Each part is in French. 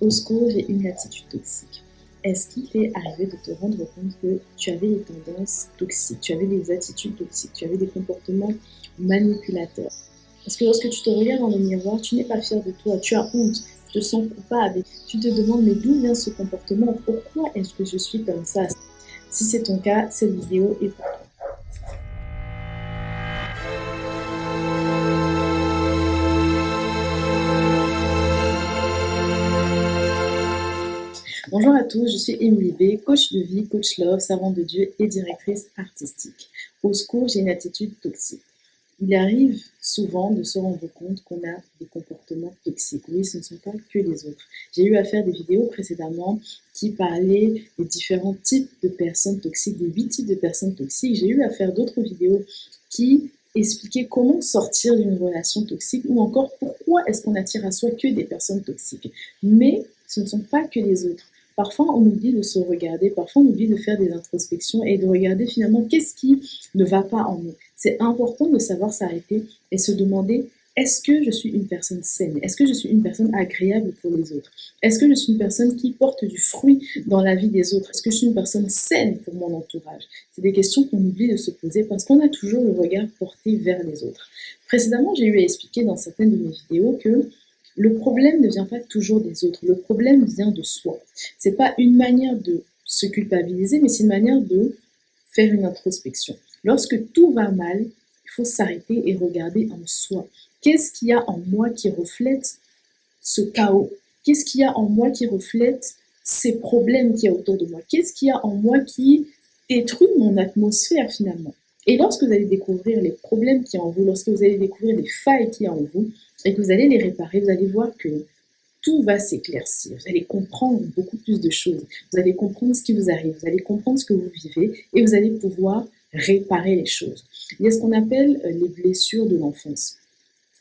Au secours, j'ai une attitude toxique. Est-ce qu'il t'est arrivé de te rendre compte que tu avais des tendances toxiques, tu avais des attitudes toxiques, tu avais des comportements manipulateurs? Parce que lorsque tu te regardes dans le miroir, tu n'es pas fier de toi, tu as honte, tu te sens coupable, tu te demandes mais d'où vient ce comportement? Pourquoi est-ce que je suis comme ça? Si c'est ton cas, cette vidéo est pour toi. Bonjour à tous, je suis Émilie B, coach de vie, coach love, servante de Dieu et directrice artistique. Au secours, j'ai une attitude toxique. Il arrive souvent de se rendre compte qu'on a des comportements toxiques. Oui, ce ne sont pas que les autres. J'ai eu à faire des vidéos précédemment qui parlaient des différents types de personnes toxiques, des 8 types de personnes toxiques. J'ai eu à faire d'autres vidéos qui expliquaient comment sortir d'une relation toxique ou encore pourquoi est-ce qu'on attire à soi que des personnes toxiques. Mais ce ne sont pas que les autres. Parfois, on oublie de se regarder, parfois on oublie de faire des introspections et de regarder finalement qu'est-ce qui ne va pas en nous. C'est important de savoir s'arrêter et se demander, est-ce que je suis une personne saine? Est-ce que je suis une personne agréable pour les autres? Est-ce que je suis une personne qui porte du fruit dans la vie des autres? Est-ce que je suis une personne saine pour mon entourage? C'est des questions qu'on oublie de se poser parce qu'on a toujours le regard porté vers les autres. Précédemment, j'ai eu à expliquer dans certaines de mes vidéos que le problème ne vient pas toujours des autres, le problème vient de soi. C'est pas une manière de se culpabiliser, mais c'est une manière de faire une introspection. Lorsque tout va mal, il faut s'arrêter et regarder en soi. Qu'est-ce qu'il y a en moi qui reflète ce chaos? Qu'est-ce qu'il y a en moi qui reflète ces problèmes qu'il y a autour de moi? Qu'est-ce qu'il y a en moi qui détruit mon atmosphère finalement? Et lorsque vous allez découvrir les problèmes qu'il y a en vous, lorsque vous allez découvrir les failles qu'il y a en vous, et que vous allez les réparer, vous allez voir que tout va s'éclaircir. Vous allez comprendre beaucoup plus de choses. Vous allez comprendre ce qui vous arrive, vous allez comprendre ce que vous vivez et vous allez pouvoir réparer les choses. Il y a ce qu'on appelle les blessures de l'enfance.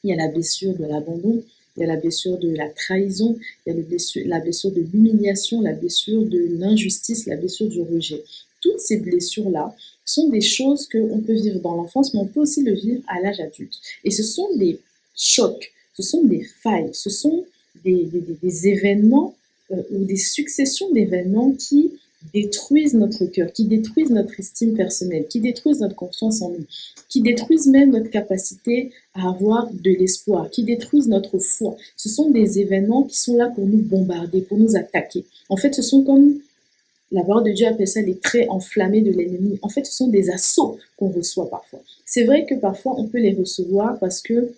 Il y a la blessure de l'abandon, il y a la blessure de la trahison, il y a la blessure de l'humiliation, la blessure de l'injustice, la blessure du rejet. Toutes ces blessures-là sont des choses qu'on peut vivre dans l'enfance, mais on peut aussi le vivre à l'âge adulte. Et ce sont des chocs, ce sont des failles, ce sont des événements ou des successions d'événements qui détruisent notre cœur, qui détruisent notre estime personnelle, qui détruisent notre confiance en nous, qui détruisent même notre capacité à avoir de l'espoir, qui détruisent notre foi. Ce sont des événements qui sont là pour nous bombarder, pour nous attaquer. En fait, ce sont comme la parole de Dieu appelle ça les traits enflammés de l'ennemi. En fait, ce sont des assauts qu'on reçoit parfois. C'est vrai que parfois, on peut les recevoir parce que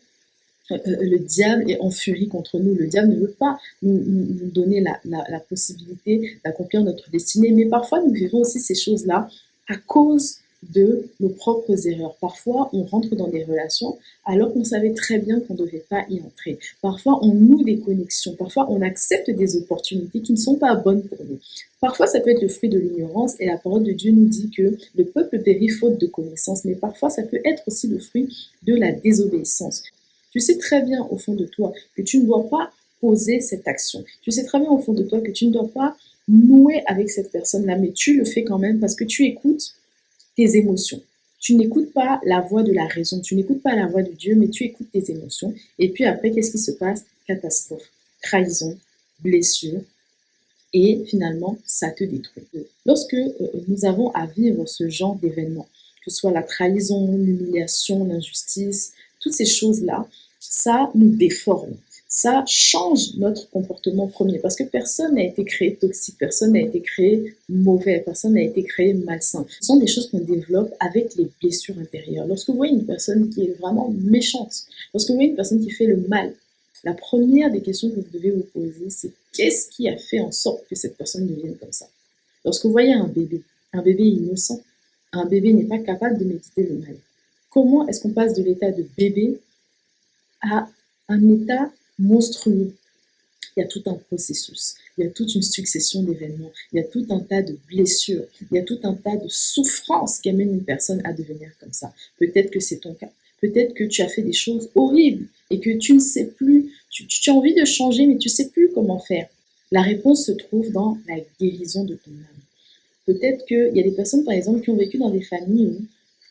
le diable est en furie contre nous. Le diable ne veut pas nous donner la possibilité d'accomplir notre destinée. Mais parfois, nous vivons aussi ces choses-là à cause de nos propres erreurs. Parfois, on rentre dans des relations alors qu'on savait très bien qu'on ne devait pas y entrer. Parfois, on noue des connexions. Parfois, on accepte des opportunités qui ne sont pas bonnes pour nous. Parfois, ça peut être le fruit de l'ignorance et la parole de Dieu nous dit que le peuple périt faute de connaissance. Mais parfois, ça peut être aussi le fruit de la désobéissance. Tu sais très bien au fond de toi que tu ne dois pas poser cette action. Tu sais très bien au fond de toi que tu ne dois pas nouer avec cette personne-là, mais tu le fais quand même parce que tu écoutes tes émotions. Tu n'écoutes pas la voix de la raison, tu n'écoutes pas la voix de Dieu, mais tu écoutes tes émotions. Et puis après, qu'est-ce qui se passe? Catastrophe, trahison, blessure. Et finalement, ça te détruit. Lorsque nous avons à vivre ce genre d'événements, que ce soit la trahison, l'humiliation, l'injustice, toutes ces choses-là, ça nous déforme. Ça change notre comportement premier parce que personne n'a été créé toxique, personne n'a été créé mauvais, personne n'a été créé malsain. Ce sont des choses qu'on développe avec les blessures intérieures. Lorsque vous voyez une personne qui est vraiment méchante, lorsque vous voyez une personne qui fait le mal, la première des questions que vous devez vous poser, c'est qu'est-ce qui a fait en sorte que cette personne devienne comme ça? Lorsque vous voyez un bébé innocent, un bébé n'est pas capable de méditer le mal. Comment est-ce qu'on passe de l'état de bébé à un état monstrueux? Il y a tout un processus, il y a toute une succession d'événements, il y a tout un tas de blessures, il y a tout un tas de souffrances qui amènent une personne à devenir comme ça. Peut-être que c'est ton cas, peut-être que tu as fait des choses horribles et que tu ne sais plus, tu as envie de changer mais tu ne sais plus comment faire. La réponse se trouve dans la guérison de ton âme. Peut-être qu'il y a des personnes par exemple qui ont vécu dans des familles où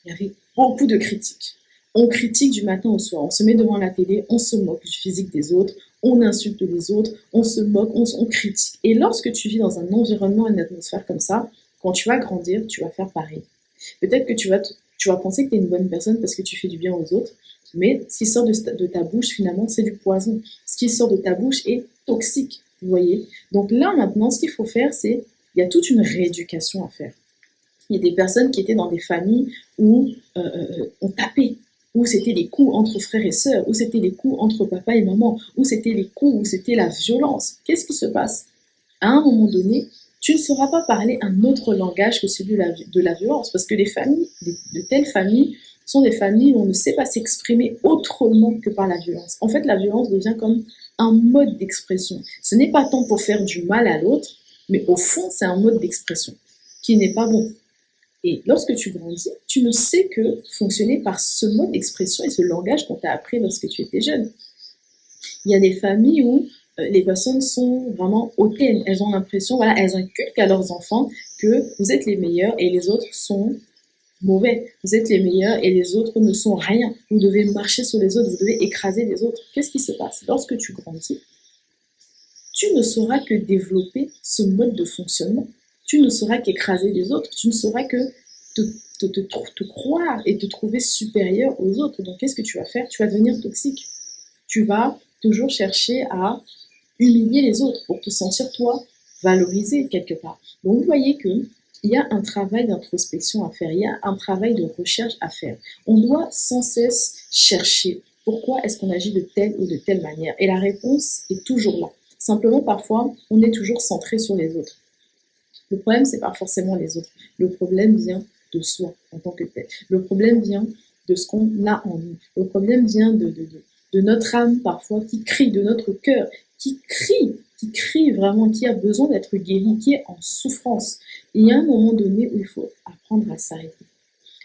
il y avait beaucoup de critiques. On critique du matin au soir, on se met devant la télé, on se moque du physique des autres, on insulte les autres, on se moque, on critique. Et lorsque tu vis dans un environnement, une atmosphère comme ça, quand tu vas grandir, tu vas faire pareil. Peut-être que tu vas penser que tu es une bonne personne parce que tu fais du bien aux autres, mais ce qui sort de ta bouche, finalement, c'est du poison. Ce qui sort de ta bouche est toxique, vous voyez. Donc là, maintenant, ce qu'il faut faire, c'est, il y a toute une rééducation à faire. Il y a des personnes qui étaient dans des familles où on tapait, où c'était les coups entre frères et sœurs, où c'était les coups entre papa et maman, où c'était les coups, où c'était la violence. Qu'est-ce qui se passe? À un moment donné, tu ne sauras pas parler un autre langage que celui de la violence, parce que les familles, de telles familles, sont des familles où on ne sait pas s'exprimer autrement que par la violence. En fait, la violence devient comme un mode d'expression. Ce n'est pas tant pour faire du mal à l'autre, mais au fond, c'est un mode d'expression qui n'est pas bon. Et lorsque tu grandis, tu ne sais que fonctionner par ce mode d'expression et ce langage qu'on t'a appris lorsque tu étais jeune. Il y a des familles où les personnes sont vraiment hautaines. Elles ont l'impression, voilà, elles inculquent à leurs enfants que vous êtes les meilleurs et les autres sont mauvais. Vous êtes les meilleurs et les autres ne sont rien. Vous devez marcher sur les autres, vous devez écraser les autres. Qu'est-ce qui se passe? Lorsque tu grandis, tu ne sauras que développer ce mode de fonctionnement. Tu ne sauras qu'écraser les autres, tu ne sauras que te croire et te trouver supérieur aux autres. Donc qu'est-ce que tu vas faire? Tu vas devenir toxique. Tu vas toujours chercher à humilier les autres pour te sentir toi valorisé quelque part. Donc vous voyez qu'il y a un travail d'introspection à faire, il y a un travail de recherche à faire. On doit sans cesse chercher pourquoi est-ce qu'on agit de telle ou de telle manière. Et la réponse est toujours là. Simplement, parfois, on est toujours centré sur les autres. Le problème, c'est pas forcément les autres. Le problème vient de soi en tant que tel. Le problème vient de ce qu'on a en nous. Le problème vient de notre âme parfois qui crie, de notre cœur qui crie vraiment, qui a besoin d'être guéri, qui est en souffrance. Il y a un moment donné où il faut apprendre à s'arrêter.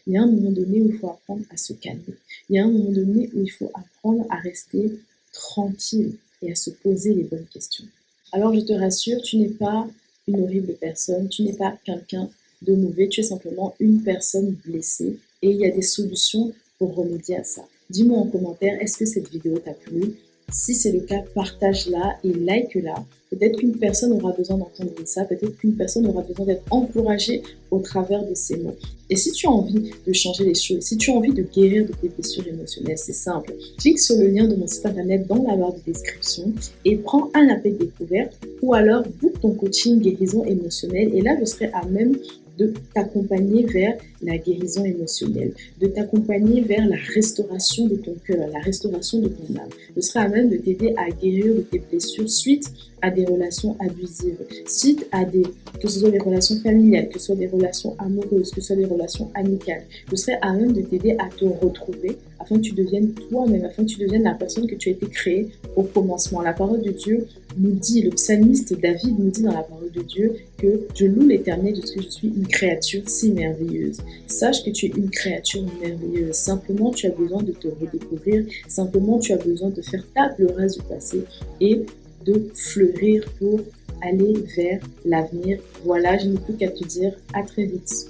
Il y a un moment donné où il faut apprendre à se calmer. Il y a un moment donné où il faut apprendre à rester tranquille et à se poser les bonnes questions. Alors je te rassure, tu n'es pas une horrible personne, tu n'es pas quelqu'un de mauvais, tu es simplement une personne blessée et il y a des solutions pour remédier à ça. Dis-moi en commentaire, est-ce que cette vidéo t'a plu? Si c'est le cas, partage-la et like-la. Peut-être qu'une personne aura besoin d'entendre ça, peut-être qu'une personne aura besoin d'être encouragée au travers de ces mots. Et si tu as envie de changer les choses, si tu as envie de guérir de tes blessures émotionnelles, c'est simple. Clique sur le lien de mon site internet dans la barre de description et prends un appel découverte ou alors book ton coaching guérison émotionnelle et là je serai à même de t'accompagner vers la guérison émotionnelle, de t'accompagner vers la restauration de ton cœur, la restauration de ton âme. Je serai à même de t'aider à guérir de tes blessures suite à des relations abusives, suite à que ce soit des relations familiales, que ce soit des relations amoureuses, que ce soit des relations amicales. Je serai à même de t'aider à te retrouver afin que tu deviennes toi-même, afin que tu deviennes la personne que tu as été créée au commencement. La parole de Dieu nous dit, le psalmiste David nous dit dans la parole de Dieu que je loue l'Éternel parce que je suis une créature si merveilleuse. Sache que tu es une créature merveilleuse. Simplement, tu as besoin de te redécouvrir. Simplement, tu as besoin de faire table rase du passé et de fleurir pour aller vers l'avenir. Voilà, je n'ai plus qu'à te dire à très vite.